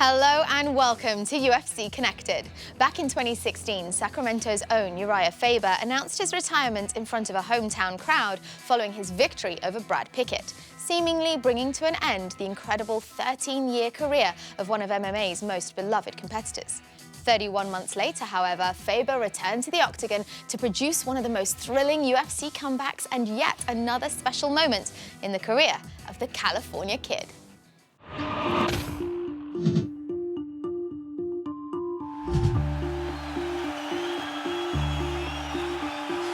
Hello and welcome to UFC Connected. Back in 2016, Sacramento's own Urijah Faber announced his retirement in front of a hometown crowd following his victory over Brad Pickett, seemingly bringing to an end the incredible 13-year career of one of MMA's most beloved competitors. 31 months later, however, Faber returned to the Octagon to produce one of the most thrilling UFC comebacks and yet another special moment in the career of the California Kid.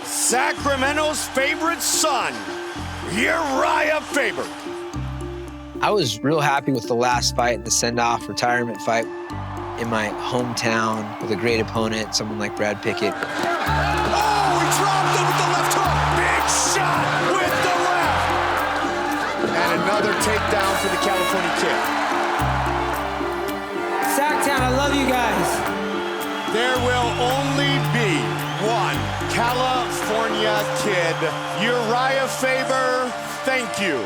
Sacramento's favorite son, Urijah Faber. I was real happy with the last fight, the send-off retirement fight in my hometown with a great opponent, someone like Brad Pickett. Oh, he dropped it with the left hook. Big shot with the left. And another takedown for the California Kid. Sacktown, I love you guys. There will only be one California Kid. Urijah Faber, thank you.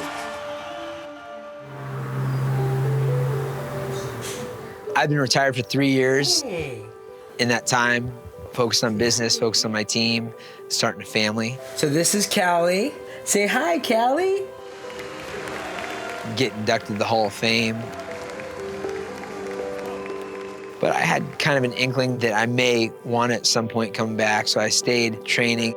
I've been retired for 3 years. In that time, focused on business, focused on my team, starting a family. So this is Callie. Say hi, Callie. Get inducted to the Hall of Fame. But I had kind of an inkling that I may want at some point come back, so I stayed training.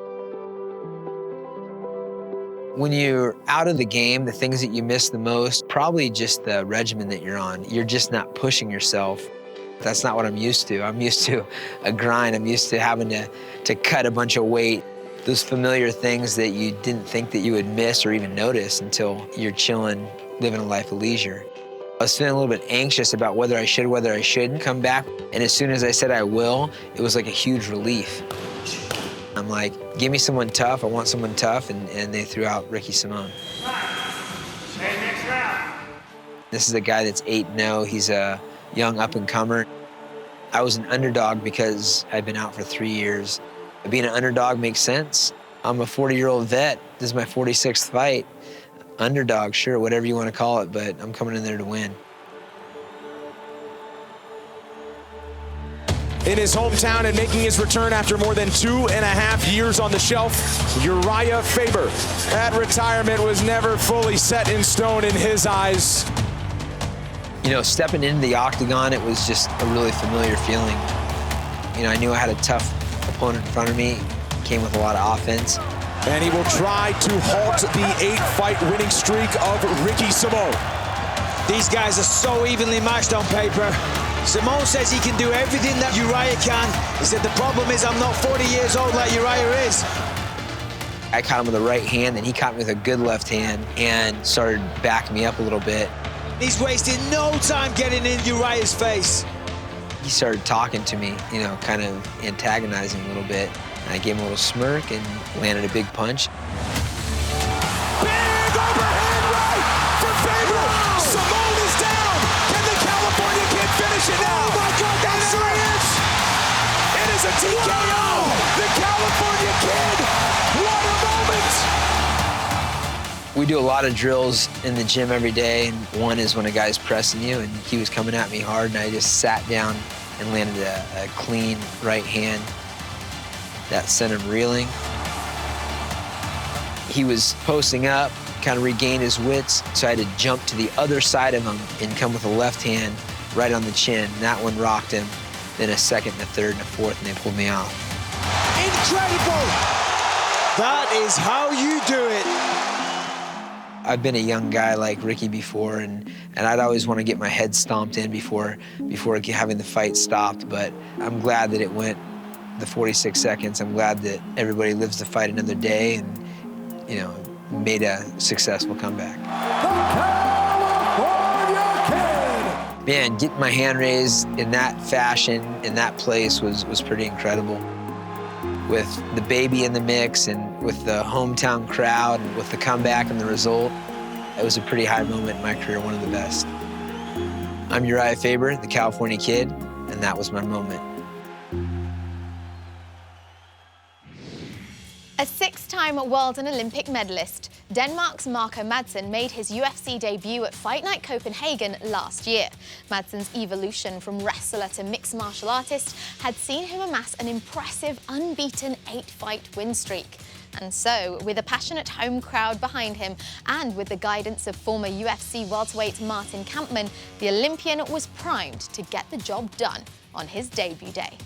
When you're out of the game, the things that you miss the most, probably just the regimen that you're on. You're just not pushing yourself. That's not what I'm used to. I'm used to a grind. I'm used to having to cut a bunch of weight. Those familiar things that you didn't think that you would miss or even notice until you're chilling, living a life of leisure. I was feeling a little bit anxious about whether I should, whether I shouldn't come back. And as soon as I said I will, it was like a huge relief. I'm like, give me someone tough. I want someone tough. And they threw out Ricky Simon. Okay, next round. This is a guy that's 8-0. He's a young up-and-comer. I was an underdog because I'd been out for 3 years. Being an underdog makes sense. I'm a 40-year-old vet. This is my 46th fight. Underdog, sure, whatever you want to call it, but I'm coming in there to win. In his hometown and making his return after more than 2.5 years on the shelf, Urijah Faber. That retirement was never fully set in stone in his eyes. You know, stepping into the Octagon, it was just a really familiar feeling. You know, I knew I had a tough opponent in front of me, came with a lot of offense. And he will try to halt the 8-fight winning streak of Ricky Simon. These guys are so evenly matched on paper. Simon says he can do everything that Urijah can. He said, the problem is I'm not 40 years old like Urijah is. I caught him with the right hand, and he caught me with a good left hand and started backing me up a little bit. He's wasting no time getting in Urijah's face. He started talking to me, you know, kind of antagonizing a little bit. I gave him a little smirk and landed a big punch. Big overhand right for Faber. Simon is down. Can the California Kid finish it now? Oh my God, that's serious. It is a TKO. The California Kid. What a moment. We do a lot of drills in the gym every day, and one is when a guy's pressing you, and he was coming at me hard, and I just sat down and landed a clean right hand that sent him reeling. He was posting up, kind of regained his wits, so I had to jump to the other side of him and come with a left hand right on the chin. That one rocked him. Then a second, and a third, and a fourth, and they pulled me off. Incredible! That is how you do it. I've been a young guy like Ricky before, and I'd always want to get my head stomped in before having the fight stopped, but I'm glad that it went the 46 seconds. I'm glad that everybody lives to fight another day and, you know, made a successful comeback. Man, getting my hand raised in that fashion, in that place was pretty incredible. With the baby in the mix and with the hometown crowd and with the comeback and the result, it was a pretty high moment in my career, one of the best. I'm Urijah Faber, the California Kid, and that was my moment. A 6-time world and Olympic medalist, Denmark's O Madsen made his UFC debut at Fight Night Copenhagen last year. Madsen's evolution from wrestler to mixed martial artist had seen him amass an impressive unbeaten 8-fight win streak. And so, with a passionate home crowd behind him and with the guidance of former UFC welterweight Martin Kampmann, the Olympian was primed to get the job done on his debut day.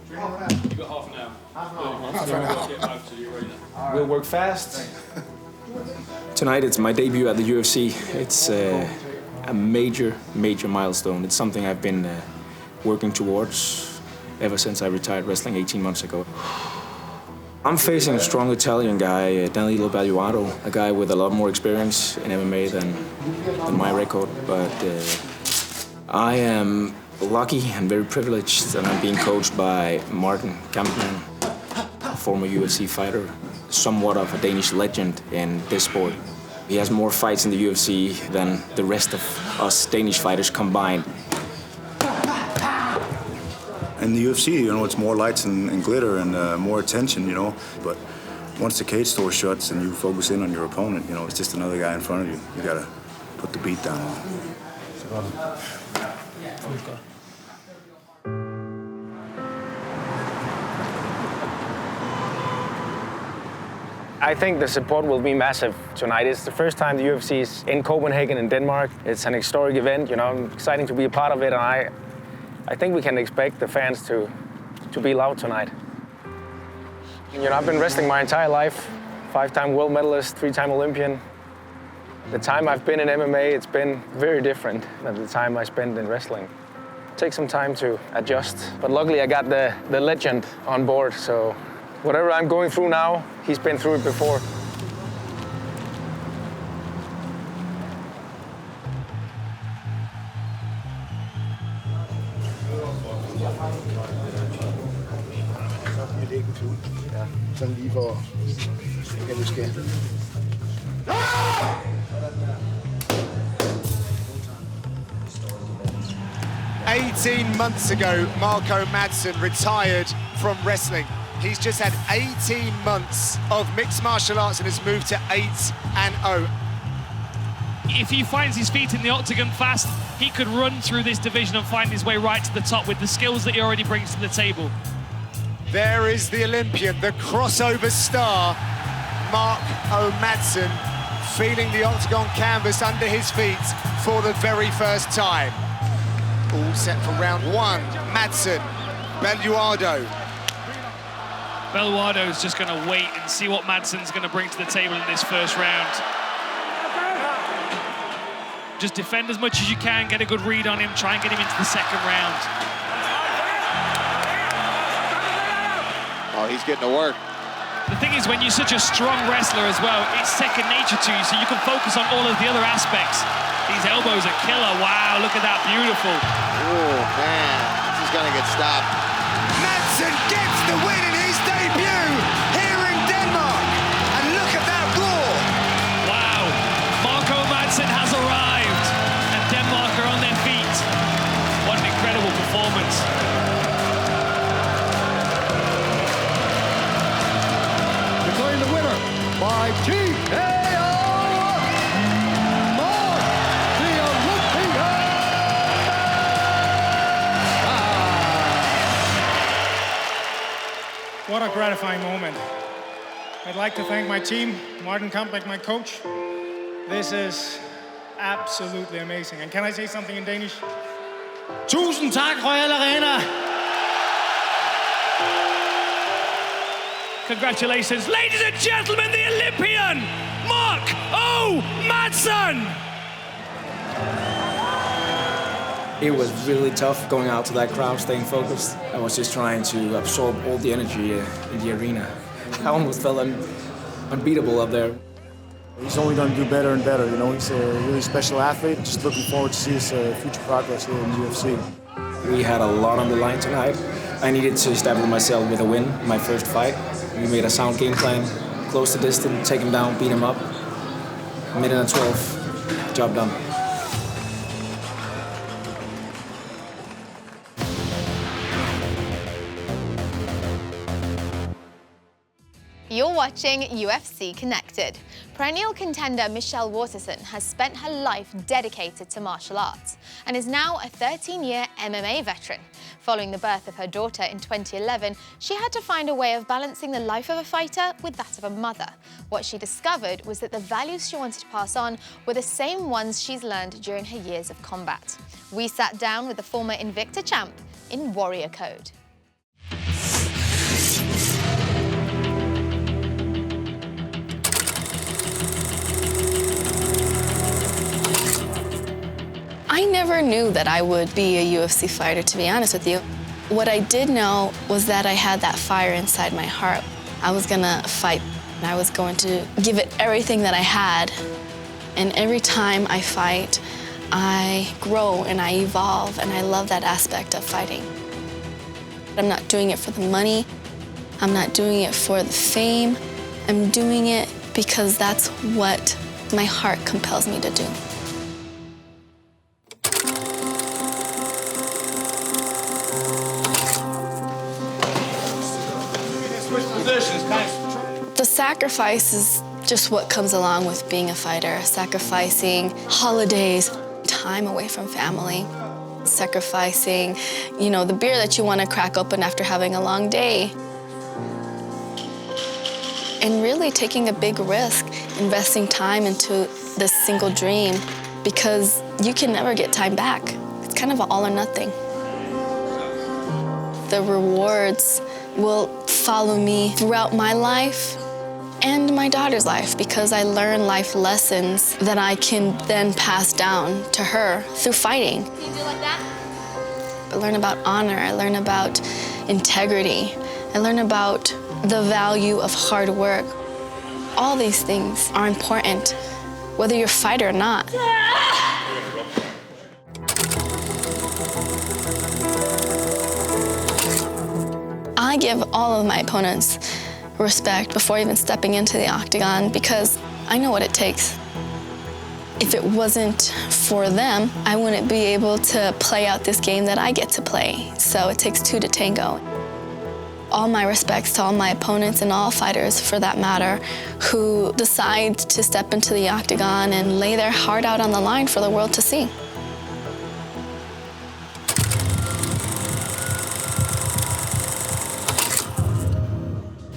You got half an hour. Get back to the arena. We'll work fast. Tonight it's my debut at the UFC. It's a major milestone. It's something I've been working towards ever since I retired wrestling 18 months ago. I'm facing a strong Italian guy, Danilo Belluato, a guy with a lot more experience in MMA than my record, but I am lucky and very privileged that I'm being coached by Martin Kampmann, a former UFC fighter, somewhat of a Danish legend in this sport. He has more fights in the UFC than the rest of us Danish fighters combined. In the UFC, you know, it's more lights and glitter and more attention, you know. But once the cage door shuts and you focus in on your opponent, you know, it's just another guy in front of you. You gotta put the beat down. I think the support will be massive tonight. It's the first time the UFC is in Copenhagen in Denmark. It's an historic event, you know, exciting to be a part of it, and I think we can expect the fans to be loud tonight. You know, I've been wrestling my entire life, 5-time world medalist, 3-time Olympian. The time I've been in MMA, it's been very different than the time I spent in wrestling. It takes some time to adjust, but luckily I got the legend on board, so whatever I'm going through now, he's been through it before. Sådan lige for at det sker. 18 months ago, O Madsen retired from wrestling. He's just had 18 months of mixed martial arts and has moved to 8-0. If he finds his feet in the octagon fast, he could run through this division and find his way right to the top with the skills that he already brings to the table. There is the Olympian, the crossover star, O Madsen, feeling the octagon canvas under his feet for the very first time. All set for round one. Madsen, Belluato. Belluato's just going to wait and see what Madsen's going to bring to the table in this first round. Just defend as much as you can, get a good read on him, try and get him into the second round. Oh, he's getting to work. The thing is, when you're such a strong wrestler as well, it's second nature to you, so you can focus on all of the other aspects. These elbows are killer. Wow, look at that, beautiful. Oh, man, this is gonna get stopped. Madsen gets the win in his debut here in Denmark. And look at that roar. Wow, O Madsen has arrived, and Denmark are on their feet. What an incredible performance. Declaring the winner by TKO. What a gratifying moment. I'd like to thank my team, Martin Kampmann, my coach. This is absolutely amazing. And can I say something in Danish? Tusind tak, Royal Arena. Congratulations, ladies and gentlemen, the Olympian, O Madsen! It was really tough going out to that crowd, staying focused. I was just trying to absorb all the energy in the arena. I almost felt unbeatable up there. He's only going to do better and better, you know. He's a really special athlete. Just looking forward to see his future progress here in the UFC. We had a lot on the line tonight. I needed to establish myself with a win, my first fight. We made a sound game plan, close the distance, take him down, beat him up. Minute and 12, job done. You're watching UFC Connected. Perennial contender Michelle Waterson has spent her life dedicated to martial arts and is now a 13-year MMA veteran. Following the birth of her daughter in 2011, she had to find a way of balancing the life of a fighter with that of a mother. What she discovered was that the values she wanted to pass on were the same ones she's learned during her years of combat. We sat down with the former Invicta champ in Warrior Code. I never knew that I would be a UFC fighter, to be honest with you. What I did know was that I had that fire inside my heart. I was gonna fight, and I was going to give it everything that I had. And every time I fight, I grow and I evolve, and I love that aspect of fighting. I'm not doing it for the money. I'm not doing it for the fame. I'm doing it because that's what my heart compels me to do. The sacrifice is just what comes along with being a fighter. Sacrificing holidays, time away from family, sacrificing, the beer that you want to crack open after having a long day. And really taking a big risk, investing time into this single dream, because you can never get time back. It's kind of an all or nothing. The rewards will follow me throughout my life and my daughter's life, because I learn life lessons that I can then pass down to her through fighting. Can you do like that? I learn about honor, I learn about integrity, I learn about the value of hard work. All these things are important, whether you're a fighter or not. I give all of my opponents respect before even stepping into the octagon, because I know what it takes. If it wasn't for them, I wouldn't be able to play out this game that I get to play. So it takes two to tango. All my respects to all my opponents and all fighters, for that matter, who decide to step into the octagon and lay their heart out on the line for the world to see.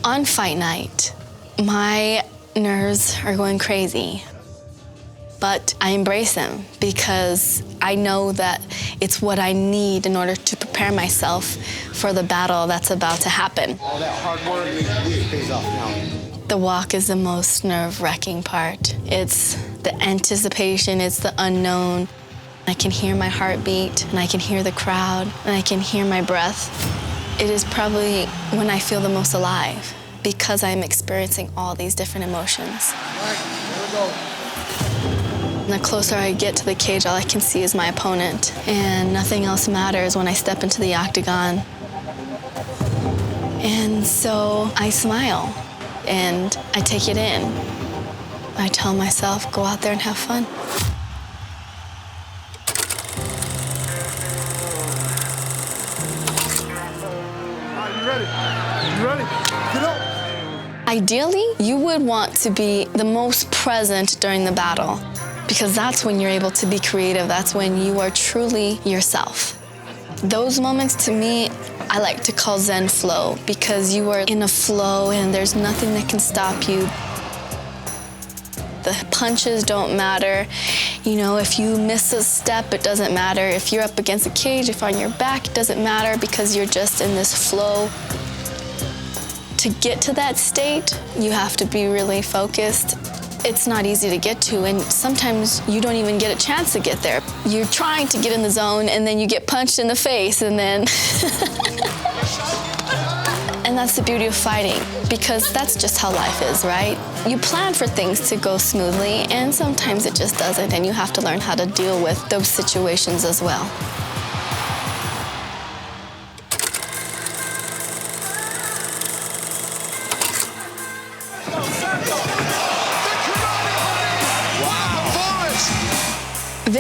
On fight night, my nerves are going crazy, but I embrace them because I know that it's what I need in order to prepare myself for the battle that's about to happen. All that hard work pays off now. The walk is the most nerve-wracking part. It's the anticipation, it's the unknown. I can hear my heartbeat, and I can hear the crowd, and I can hear my breath. It is probably when I feel the most alive, because I'm experiencing all these different emotions. All right, here we go. And the closer I get to the cage, all I can see is my opponent, and nothing else matters when I step into the octagon. And so I smile, and I take it in. I tell myself, go out there and have fun. You ready? Get up. Ideally, you would want to be the most present during the battle, because that's when you're able to be creative. That's when you are truly yourself. Those moments, to me, I like to call Zen flow, because you are in a flow and there's nothing that can stop you. The punches don't matter. If you miss a step, it doesn't matter. If you're up against a cage, if on your back, it doesn't matter, because you're just in this flow. To get to that state, you have to be really focused. It's not easy to get to, and sometimes you don't even get a chance to get there. You're trying to get in the zone, and then you get punched in the face, and then... And that's the beauty of fighting, because that's just how life is, right? You plan for things to go smoothly, and sometimes it just doesn't, and you have to learn how to deal with those situations as well.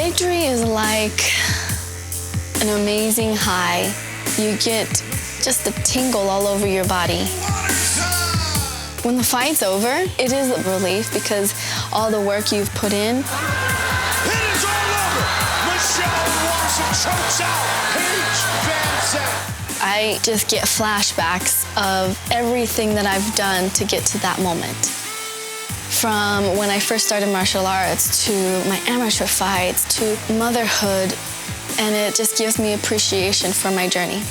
Victory is like an amazing high. You get just a tingle all over your body. When the fight's over, it is a relief because all the work you've put in. It is all over. Michelle Waterson chokes out Paige VanZant. I just get flashbacks of everything that I've done to get to that moment. From when I first started martial arts to my amateur fights to motherhood, and it just gives me appreciation for my journey.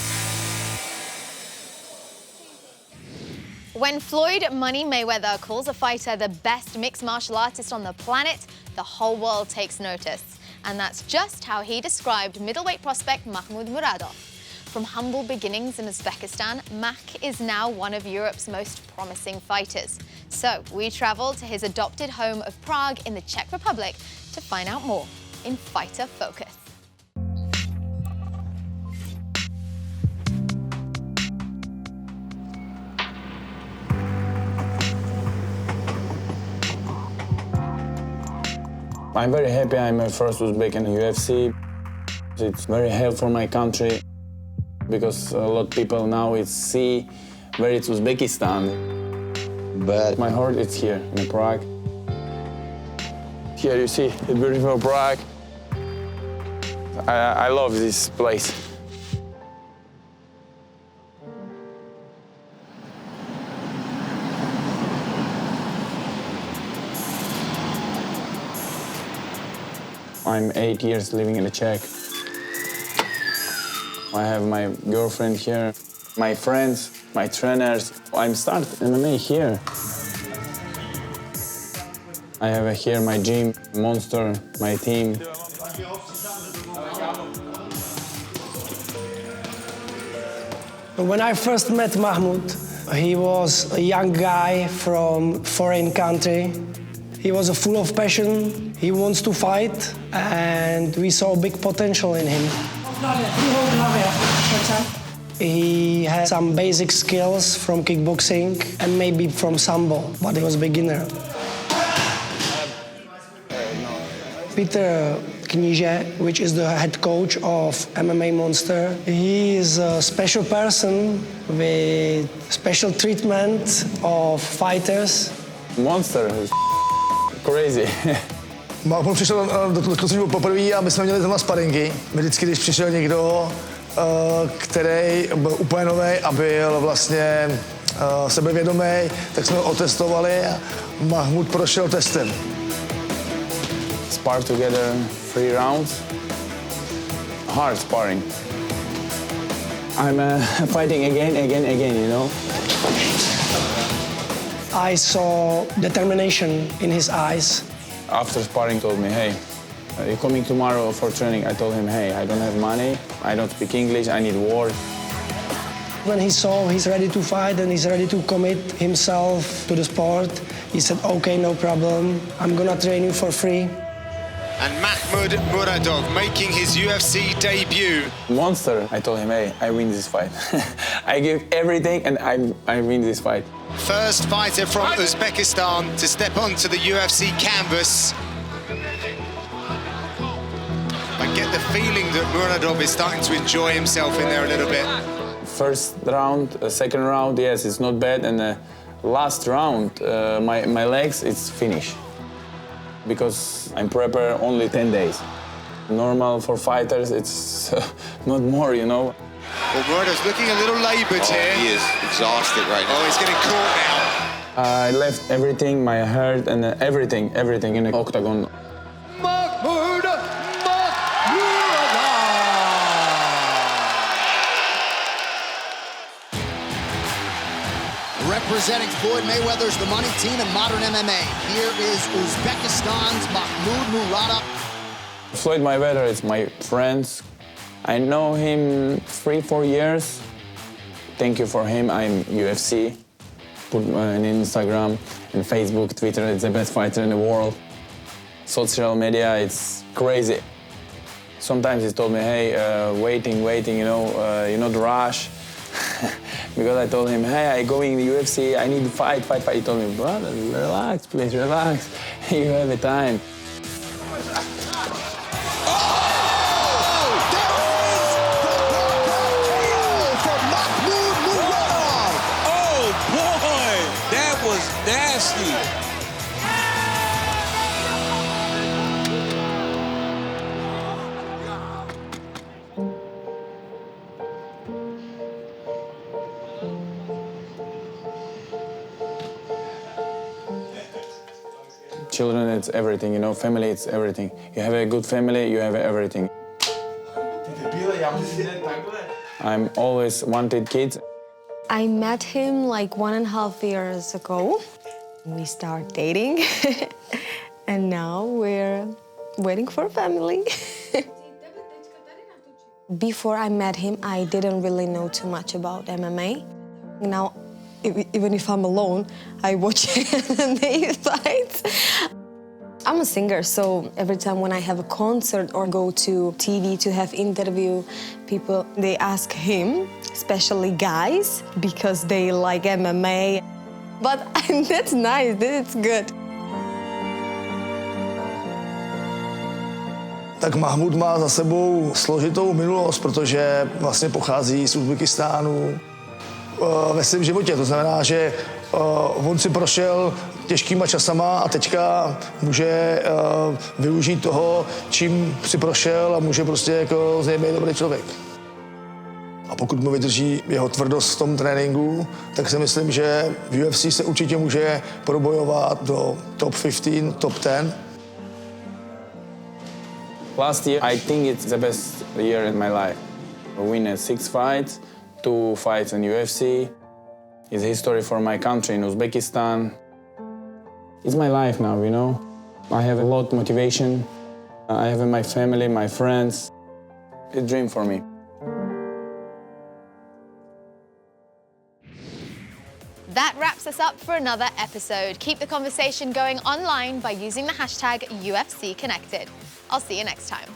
When Floyd "Money" Mayweather calls a fighter the best mixed martial artist on the planet, the whole world takes notice. And that's just how he described middleweight prospect Makhmud Muradov. From humble beginnings in Uzbekistan, Mak is now one of Europe's most promising fighters. So we traveled to his adopted home of Prague in the Czech Republic to find out more in Fighter Focus. I'm very happy I'm a first Uzbek in the UFC. It's very helpful for my country because a lot of people now see where it's Uzbekistan. But my heart is here in Prague. Here you see the beautiful Prague. I love this place. I'm 8 years living in the Czech. I have my girlfriend here, my friends, my trainers. I'm starting MMA here. I have here my gym, Monster, my team. When I first met Makhmud, he was a young guy from foreign country. He was full of passion. He wants to fight, and we saw big potential in him. He had some basic skills from kickboxing and maybe from sambo, but he was a beginner. Peter Kníže, which is the head coach of MMA Monster, he is a special person with special treatment of fighters. Monster is crazy. Makhmud přišel do klubu poprvé a my jsme měli zrovna sparingy. Vždycky, když přišel někdo, který byl úplně nový a byl vlastně sebevědomý, tak jsme ho otestovali a Makhmud prošel testem. Spar together 3 rounds. Hard sparring. I'm fighting again, you know. I saw determination in his eyes. After sparring, told me, hey, are you coming tomorrow for training? I told him, hey, I don't have money, I don't speak English, I need work. When he saw he's ready to fight and he's ready to commit himself to the sport, he said, okay, no problem, I'm gonna train you for free. And Makhmud Muradov making his UFC debut. Monster, I told him, hey, I win this fight. I give everything and I win this fight. First fighter from Uzbekistan to step onto the UFC canvas. I get the feeling that Muradov is starting to enjoy himself in there a little bit. First round, second round, yes, it's not bad. And last round, my legs, it's finished. Because I'm prepared only 10 days. Normal for fighters, it's not more, you know. Well, Muradov's looking a little laboured here. He is exhausted right now. Oh, he's getting caught now. I left everything, my heart and everything in the Octagon. Makhmud Muradov! Representing Floyd Mayweather's The Money team in modern MMA, here is Uzbekistan's Makhmud Muradov. Floyd Mayweather is my friend. I know him 3-4 years. Thank you for him. I'm UFC. Put on Instagram and Facebook, Twitter. It's the best fighter in the world. Social media, it's crazy. Sometimes he told me, hey, waiting, you know, you not rush. Because I told him, hey, I go in the UFC, I need to fight. He told me, brother, relax, please, relax. You have the time. Oh, children, it's everything, you know, family, it's everything. You have a good family, you have everything. I'm always wanted kids. I met him like 1.5 years ago. We started dating, and now we're waiting for a family. Before I met him, I didn't really know too much about MMA. Now, even if I'm alone, I watch MMA fights. I'm a singer, so every time when I have a concert or go to TV to have interview, people, they ask him, especially guys, because they like MMA. But that's nice, it's good. Tak Makhmud má za sebou složitou minulost, protože vlastně pochází z Uzbekistánu ve svém životě. To znamená, že on si prošel těžkýma časama a teďka může využít toho, čím si prošel a může prostě jako z něj být dobrý člověk. A pokud mu vydrží jeho tvrdost v tom tréninku, tak si myslím, že v UFC se určitě může probojovat do top 15, top 10. Last year, I think it's the best year in my life. I win 6 fights, 2 fights in UFC. It's history for my country in Uzbekistan. It's my life now, you know. I have a lot of motivation. I have my family, my friends. It's a dream for me. That wraps us up for another episode. Keep the conversation going online by using the hashtag UFC Connected. I'll see you next time.